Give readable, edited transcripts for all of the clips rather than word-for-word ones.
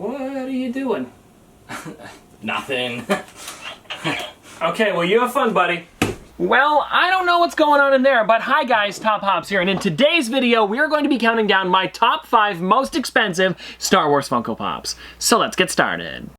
What are you doing? Nothing. Okay, well, you have fun, buddy. Well, I don't know what's going on in there, but hi guys, Top Hops here, and in today's video, we are going to be counting down my top 5 most expensive Star Wars Funko Pops. So let's get started.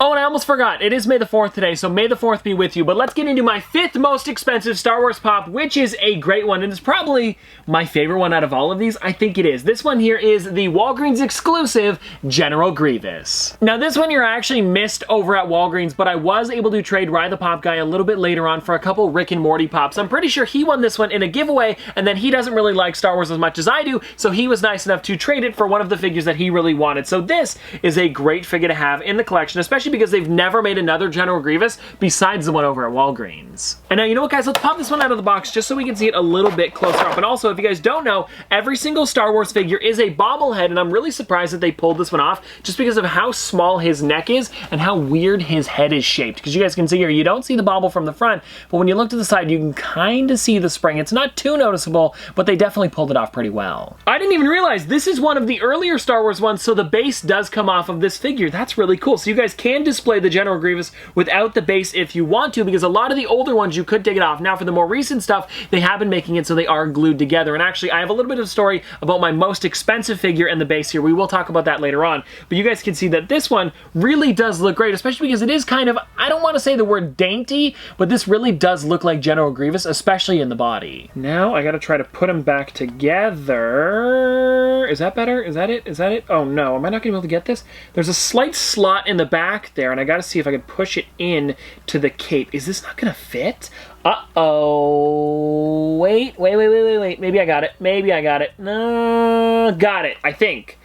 Oh, and I almost forgot, it is May the 4th today, so May the 4th be with you, but let's get into my 5th most expensive Star Wars Pop, which is a great one, and it's probably my favorite one out of all of these. I think it is. This one here is the Walgreens exclusive General Grievous. Now, this one here I actually missed over at Walgreens, but I was able to trade Ride the Pop Guy a little bit later on for a couple Rick and Morty Pops. I'm pretty sure he won this one in a giveaway, and then he doesn't really like Star Wars as much as I do, so he was nice enough to trade it for one of the figures that he really wanted. So this is a great figure to have in the collection, especially because they've never made another General Grievous besides the one over at Walgreens. And now, you know what, guys? Let's pop this one out of the box just so we can see it a little bit closer up. And also, if you guys don't know, every single Star Wars figure is a bobblehead, and I'm really surprised that they pulled this one off just because of how small his neck is and how weird his head is shaped. Because you guys can see here, you don't see the bobble from the front, but when you look to the side, you can kind of see the spring. It's not too noticeable, but they definitely pulled it off pretty well. I didn't even realize this is one of the earlier Star Wars ones, so the base does come off of this figure. That's really cool. So you guys can display the General Grievous without the base if you want to, because a lot of the older ones you could take it off. Now for the more recent stuff, they have been making it so they are glued together. And actually, I have a little bit of a story about my most expensive figure and the base here. We will talk about that later on. But you guys can see that this one really does look great, especially because it is kind of, I don't want to say the word dainty, but this really does look like General Grievous, especially in the body. Now I gotta try to put them back together. Is that better? Is that it? Is that it? Oh no, am I not gonna be able to get this? There's a slight slot in the back there, and I gotta see if I can push it in to the cape. Is this not gonna fit? Uh-oh. Wait. Maybe I got it. Maybe I got it. No, got it, I think.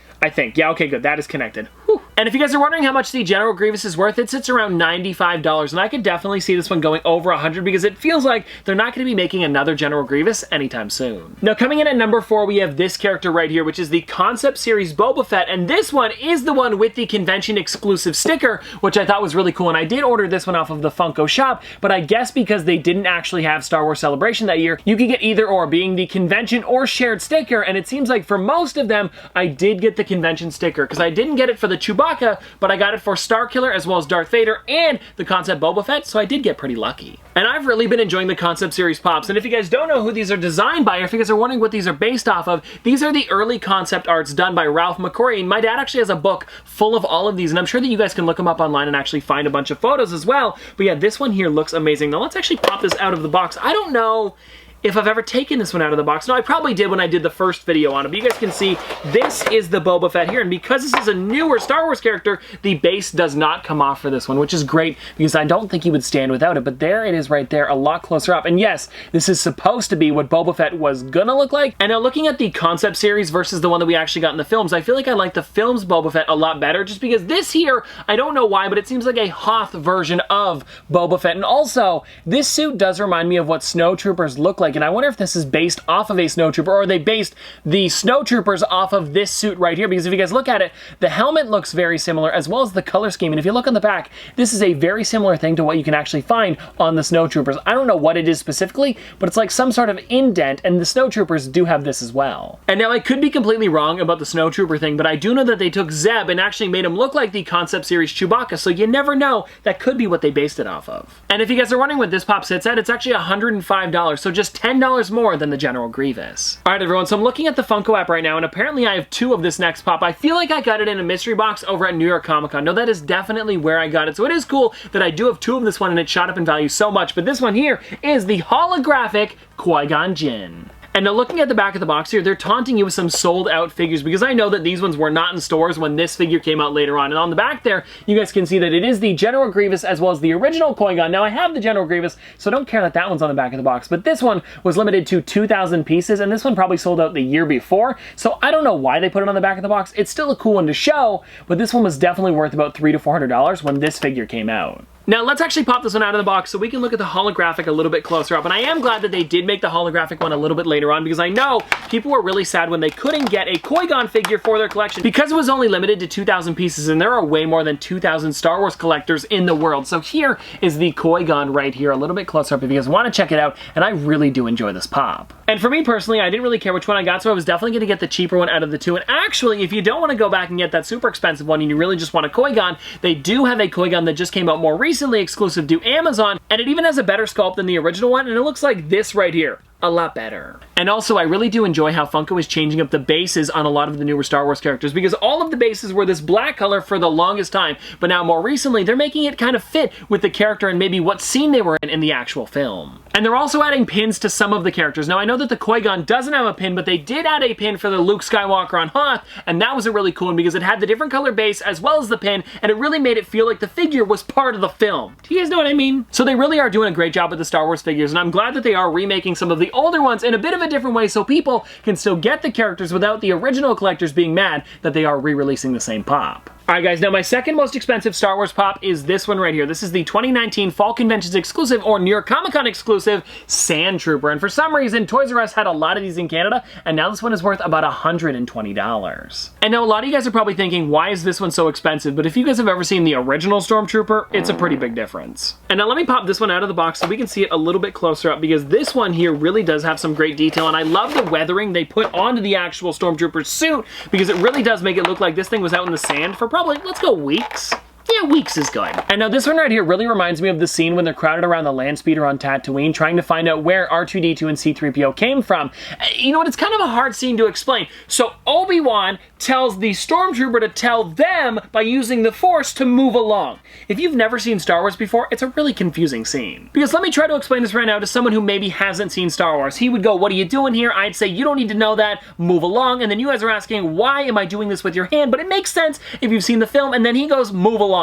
Yeah, okay, good. That is connected. Whew. And if you guys are wondering how much the General Grievous is worth, it sits around $95, and I could definitely see this one going over $100 because it feels like they're not going to be making another General Grievous anytime soon. Now, coming in at number 4, we have this character right here, which is the Concept Series Boba Fett, and this one is the one with the convention exclusive sticker, which I thought was really cool, and I did order this one off of the Funko shop, but I guess because they didn't actually have Star Wars Celebration that year, you could get either or, being the convention or shared sticker, and it seems like for most of them, I did get the convention sticker, because I didn't get it for the Chewbacca, but I got it for Starkiller as well as Darth Vader and the Concept Boba Fett, so I did get pretty lucky. And I've really been enjoying the Concept Series Pops, and if you guys don't know who these are designed by, or if you guys are wondering what these are based off of, these are the early concept arts done by Ralph McQuarrie, and my dad actually has a book full of all of these, and I'm sure that you guys can look them up online and actually find a bunch of photos as well. But yeah, this one here looks amazing. Now let's actually pop this out of the box. I don't know if I've ever taken this one out of the box. No, I probably did when I did the first video on it, but you guys can see this is the Boba Fett here, and because this is a newer Star Wars character, the base does not come off for this one, which is great because I don't think he would stand without it, but there it is right there, a lot closer up. And yes, this is supposed to be what Boba Fett was gonna look like. And now looking at the concept series versus the one that we actually got in the films, I feel like I like the films Boba Fett a lot better, just because this here, I don't know why, but it seems like a Hoth version of Boba Fett. And also, this suit does remind me of what snowtroopers look like, and I wonder if this is based off of a snowtrooper, or they based the snowtroopers off of this suit right here, because if you guys look at it, the helmet looks very similar, as well as the color scheme, and if you look on the back, this is a very similar thing to what you can actually find on the snowtroopers. I don't know what it is specifically, but it's like some sort of indent, and the snowtroopers do have this as well. And now I could be completely wrong about the snowtrooper thing, but I do know that they took Zeb and actually made him look like the concept series Chewbacca, so you never know, that could be what they based it off of. And if you guys are wondering what this pop sits at, it's actually $105, so just $10 more than the General Grievous. Alright everyone, so I'm looking at the Funko app right now, and apparently I have 2 of this next pop. I feel like I got it in a mystery box over at New York Comic Con. No, that is definitely where I got it, so it is cool that I do have 2 of this one, and it shot up in value so much, but this one here is the holographic Qui Gon Jinn. And now looking at the back of the box here, they're taunting you with some sold out figures, because I know that these ones were not in stores when this figure came out later on. And on the back there, you guys can see that it is the General Grievous as well as the original Qui-Gon. Now I have the General Grievous, so don't care that that one's on the back of the box, but this one was limited to 2,000 pieces, and this one probably sold out the year before, so I don't know why they put it on the back of the box. It's still a cool one to show, but this one was definitely worth about $300 to $400 when this figure came out. Now let's actually pop this one out of the box so we can look at the holographic a little bit closer up. And I am glad that they did make the holographic one a little bit later on, because I know people were really sad when they couldn't get a Qui Gon figure for their collection because it was only limited to 2,000 pieces, and there are way more than 2,000 Star Wars collectors in the world. So here is the Qui Gon right here, a little bit closer up if you guys want to check it out, and I really do enjoy this pop. And for me personally, I didn't really care which one I got, so I was definitely going to get the cheaper one out of the two. And actually, if you don't want to go back and get that super expensive one and you really just want a Qui Gon, they do have a Qui Gon that just came out more recently, exclusive to Amazon, and it even has a better sculpt than the original one, and it looks like this right here. A lot better. And also, I really do enjoy how Funko is changing up the bases on a lot of the newer Star Wars characters, because all of the bases were this black color for the longest time, but now more recently, they're making it kind of fit with the character and maybe what scene they were in the actual film. And they're also adding pins to some of the characters. Now, I know that the Qui-Gon doesn't have a pin, but they did add a pin for the Luke Skywalker on Hoth, and that was a really cool one because it had the different color base as well as the pin, and it really made it feel like the figure was part of the film. Do you guys know what I mean? So they really are doing a great job with the Star Wars figures, and I'm glad that they are remaking some of the older ones in a bit of a different way so people can still get the characters without the original collectors being mad that they are re-releasing the same pop. Alright guys, now my second most expensive Star Wars pop is this one right here. This is the 2019 Fall Conventions exclusive, or New York Comic Con exclusive, Sandtrooper. And for some reason, Toys R Us had a lot of these in Canada, and now this one is worth about $120. And now a lot of you guys are probably thinking, why is this one so expensive? But if you guys have ever seen the original Stormtrooper, it's a pretty big difference. And now let me pop this one out of the box so we can see it a little bit closer up, because this one here really does have some great detail, and I love the weathering they put onto the actual Stormtrooper suit, because it really does make it look like this thing was out in the sand for probably, let's go, weeks. Yeah, weeks is good. And now this one right here really reminds me of the scene when they're crowded around the land speeder on Tatooine trying to find out where R2-D2 and C-3PO came from. You know what, it's kind of a hard scene to explain. So Obi-Wan tells the Stormtrooper to tell them by using the Force to move along. If you've never seen Star Wars before, it's a really confusing scene. Because let me try to explain this right now to someone who maybe hasn't seen Star Wars. He would go, what are you doing here? I'd say, you don't need to know that, move along. And then you guys are asking, why am I doing this with your hand? But it makes sense if you've seen the film. And then he goes, move along.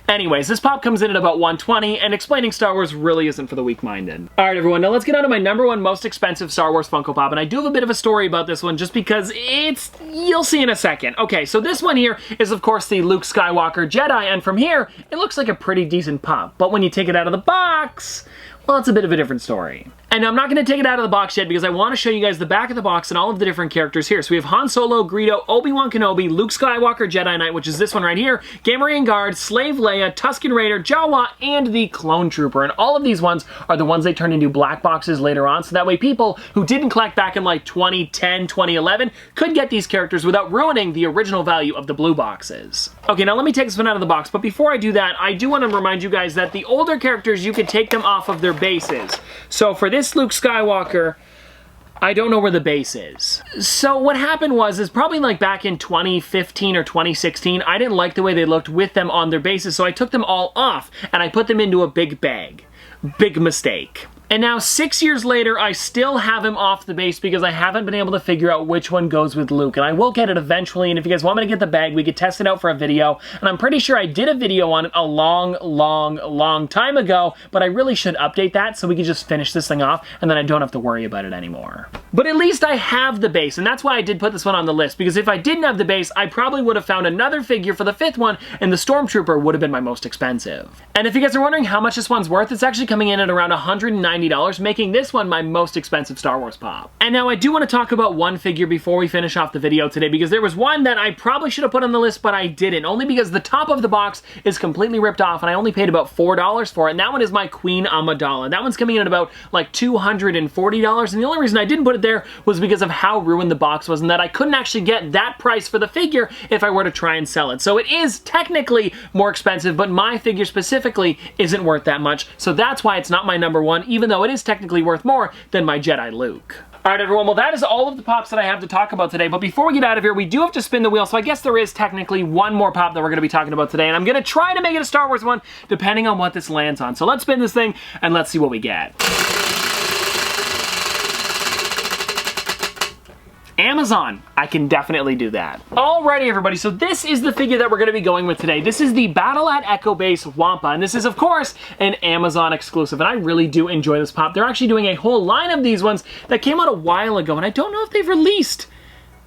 Anyways, this pop comes in at about $120, and explaining Star Wars really isn't for the weak-minded. Alright everyone, now let's get on to my #1 most expensive Star Wars Funko Pop, and I do have a bit of a story about this one just because you'll see in a second. Okay, so this one here is of course the Luke Skywalker Jedi, and from here, it looks like a pretty decent pop, but when you take it out of the box, well, it's a bit of a different story. And I'm not going to take it out of the box yet because I want to show you guys the back of the box and all of the different characters here. So we have Han Solo, Greedo, Obi-Wan Kenobi, Luke Skywalker Jedi Knight, which is this one right here, Gamorrean Guard, Slave Leia, Tusken Raider, Jawa, and the Clone Trooper. And all of these ones are the ones they turned into black boxes later on, so that way people who didn't collect back in like 2010, 2011 could get these characters without ruining the original value of the blue boxes. Okay, now let me take this one out of the box, but before I do that, I do want to remind you guys that the older characters, you could take them off of their bases. So for this Luke Skywalker, I don't know where the base is. So what happened was probably like back in 2015 or 2016, I didn't like the way they looked with them on their bases, so I took them all off and I put them into a big bag. Big mistake. And now 6 years later, I still have him off the base because I haven't been able to figure out which one goes with Luke. And I will get it eventually, and if you guys want me to get the bag, we could test it out for a video. And I'm pretty sure I did a video on it a long time ago, but I really should update that so we can just finish this thing off, and then I don't have to worry about it anymore. But at least I have the base, and that's why I did put this one on the list, because if I didn't have the base, I probably would have found another figure for the 5th one, and the Stormtrooper would have been my most expensive. And if you guys are wondering how much this one's worth, it's actually coming in at around $190, making this one my most expensive Star Wars pop. And now I do want to talk about one figure before we finish off the video today, because there was one that I probably should have put on the list, but I didn't, only because the top of the box is completely ripped off, and I only paid about $4 for it, and that one is my Queen Amidala. That one's coming in at about like $240, and the only reason I didn't put it there was because of how ruined the box was, and that I couldn't actually get that price for the figure if I were to try and sell it. So it is technically more expensive, but my figure specifically isn't worth that much, so that's why it's not my #1, even though it is technically worth more than my Jedi Luke. Alright everyone, well that is all of the pops that I have to talk about today, but before we get out of here, we do have to spin the wheel, so I guess there is technically one more pop that we're going to be talking about today, and I'm going to try to make it a Star Wars one, depending on what this lands on. So let's spin this thing, and let's see what we get. Amazon. I can definitely do that. Alrighty everybody, so this is the figure that we're going to be going with today. This is the Battle at Echo Base Wampa, and this is of course an Amazon exclusive, and I really do enjoy this pop. They're actually doing a whole line of these ones that came out a while ago, and I don't know if they've released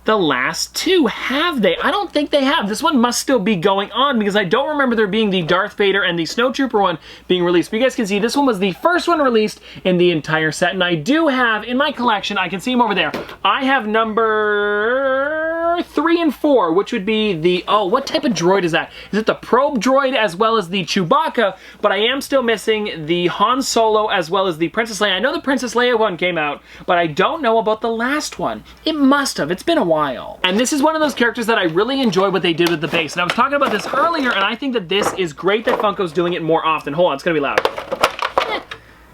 the last two, have they? I don't think they have. This one must still be going on because I don't remember there being the Darth Vader and the Snowtrooper one being released. But you guys can see this one was the first one released in the entire set, and I do have in my collection, I can see them over there, I have number 3 and 4, which would be the, oh, what type of droid is that? Is it the probe droid as well as the Chewbacca? But I am still missing the Han Solo as well as the Princess Leia. I know the Princess Leia one came out, but I don't know about the last one. It must have. It's been a while. And this is one of those characters that I really enjoy what they did with the base. And I was talking about this earlier, and I think that this is great that Funko's doing it more often. Hold on, it's gonna be loud.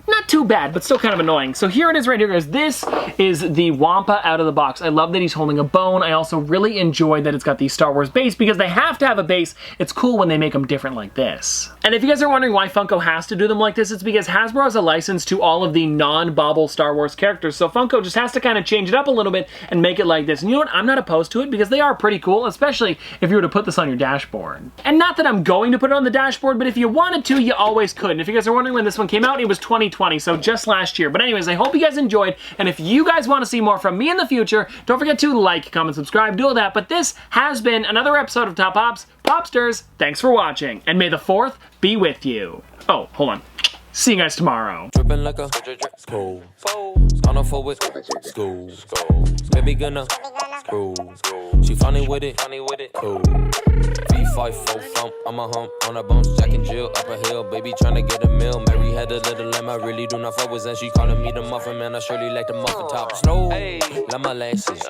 Not too bad, but still kind of annoying. So here it is right here, guys. This is the Wampa out of the box. I love that he's holding a bone. I also really enjoy that it's got the Star Wars base because they have to have a base. It's cool when they make them different like this. And if you guys are wondering why Funko has to do them like this, it's because Hasbro has a license to all of the non-bobble Star Wars characters. So Funko just has to kind of change it up a little bit and make it like this. And you know what? I'm not opposed to it because they are pretty cool, especially if you were to put this on your dashboard. And not that I'm going to put it on the dashboard, but if you wanted to, you always could. And if you guys are wondering when this one came out, it was 2020, so just last year. But anyways, I hope you guys enjoyed, and if you guys want to see more from me in the future, don't forget to like, comment, subscribe, do all that. But this has been another episode of Top Pops, Popsters. Thanks for watching, and may the 4th be with you. Oh, hold on. See you guys tomorrow. Dripping like a school. On a forward school. Baby gonna screw. She funny with it. Cool. V5 full thump. I'm a hump on a bounce. Jack and Jill up a hill. Baby tryna get a meal. Mary had a little lamb. I really do not fuck with, and she calling me the muffin man. I surely like the muffin top. Slow. Like my lashes.